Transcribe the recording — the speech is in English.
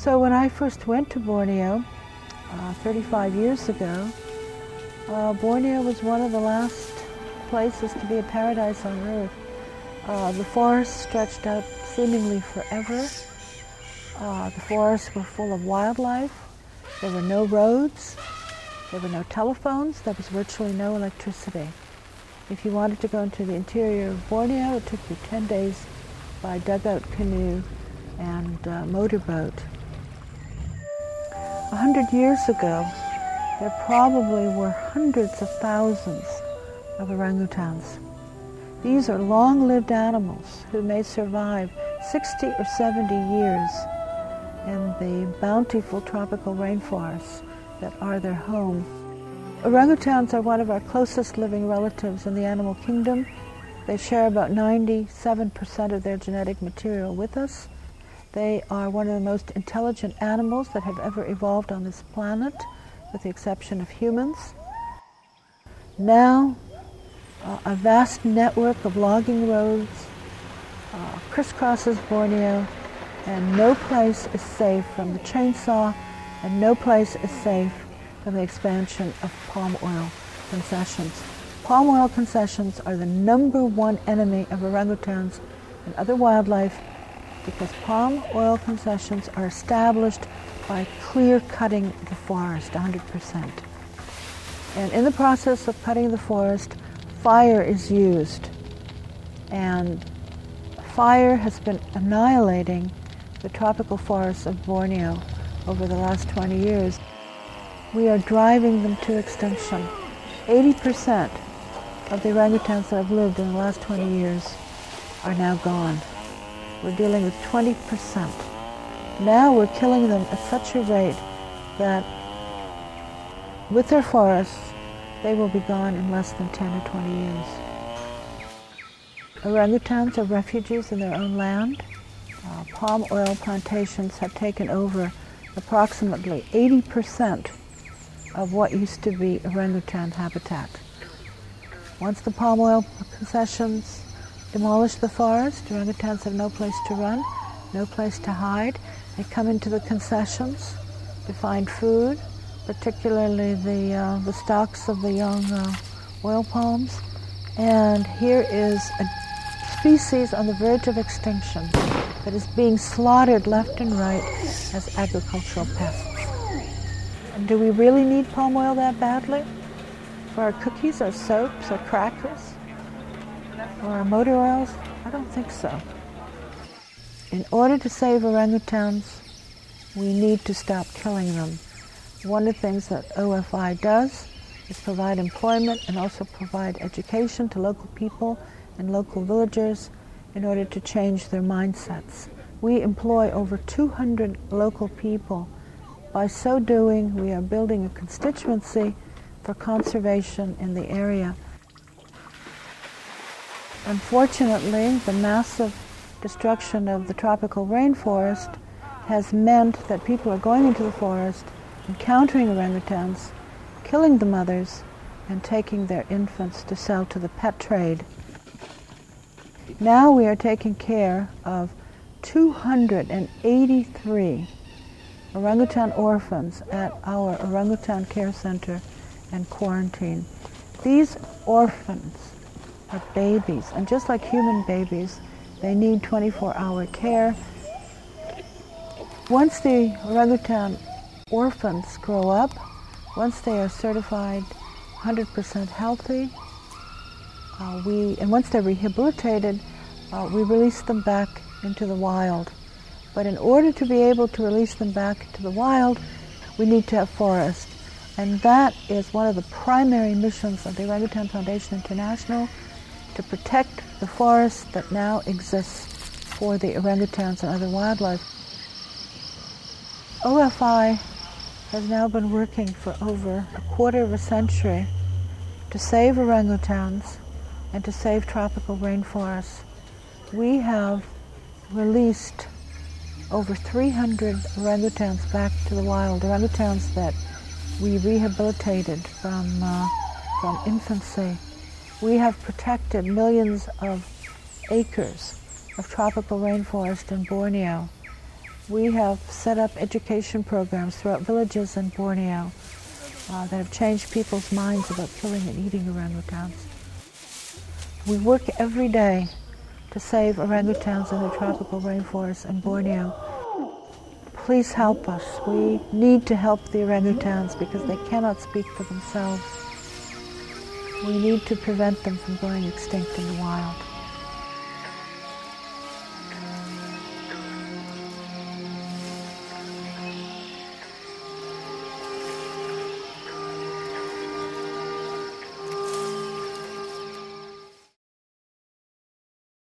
So when I first went to Borneo 35 years ago, Borneo was one of the last places to be a paradise on earth. The forests stretched out seemingly forever. The forests were full of wildlife. There were no roads. There were no telephones. There was virtually no electricity. If you wanted to go into the interior of Borneo, it took you 10 days by dugout canoe and motorboat. 100 years ago, there probably were hundreds of thousands of orangutans. These are long-lived animals who may survive 60 or 70 years in the bountiful tropical rainforests that are their home. Orangutans are one of our closest living relatives in the animal kingdom. They share about 97% of their genetic material with us. They are one of the most intelligent animals that have ever evolved on this planet, with the exception of humans. Now, a vast network of logging roads crisscrosses Borneo, and no place is safe from the chainsaw, and no place is safe from the expansion of palm oil concessions. Palm oil concessions are the #1 enemy of orangutans and other wildlife, because palm oil concessions are established by clear-cutting the forest 100%. And in the process of cutting the forest, fire is used. And fire has been annihilating the tropical forests of Borneo over the last 20 years. We are driving them to extinction. 80% of the orangutans that have lived in the last 20 years are now gone. We're dealing with 20%. Now we're killing them at such a rate that with their forests, they will be gone in less than 10 or 20 years. Orangutans are refugees in their own land. Palm oil plantations have taken over approximately 80% of what used to be orangutan habitat. Once the palm oil concessions demolish the forest, orangutans have no place to run, no place to hide. They come into the concessions to find food, particularly the stalks of the young oil palms. And here is a species on the verge of extinction that is being slaughtered left and right as agricultural pests. And do we really need palm oil that badly? For our cookies, our soaps, our crackers, or our motor oils? I don't think so. In order to save orangutans, we need to stop killing them. One of the things that OFI does is provide employment and also provide education to local people and local villagers in order to change their mindsets. We employ over 200 local people. By so doing, we are building a constituency for conservation in the area. Unfortunately, the massive destruction of the tropical rainforest has meant that people are going into the forest, encountering orangutans, killing the mothers, and taking their infants to sell to the pet trade. Now we are taking care of 283 orangutan orphans at our orangutan care center and quarantine. These orphans are babies, and just like human babies, they need 24-hour care. Once the orangutan orphans grow up, once they are certified 100% healthy, and once they're rehabilitated, we release them back into the wild. But in order to be able to release them back to the wild, we need to have forest. And that is one of the primary missions of the Orangutan Foundation International, to protect the forest that now exists for the orangutans and other wildlife. OFI has now been working for over a quarter of a century to save orangutans and to save tropical rainforests. We have released over 300 orangutans back to the wild, orangutans that we rehabilitated from infancy. We have protected millions of acres of tropical rainforest in Borneo. We have set up education programs throughout villages in Borneo that have changed people's minds about killing and eating orangutans. We work every day to save orangutans in the tropical rainforests in Borneo. Please help us. We need to help the orangutans because they cannot speak for themselves. We need to prevent them from going extinct in the wild.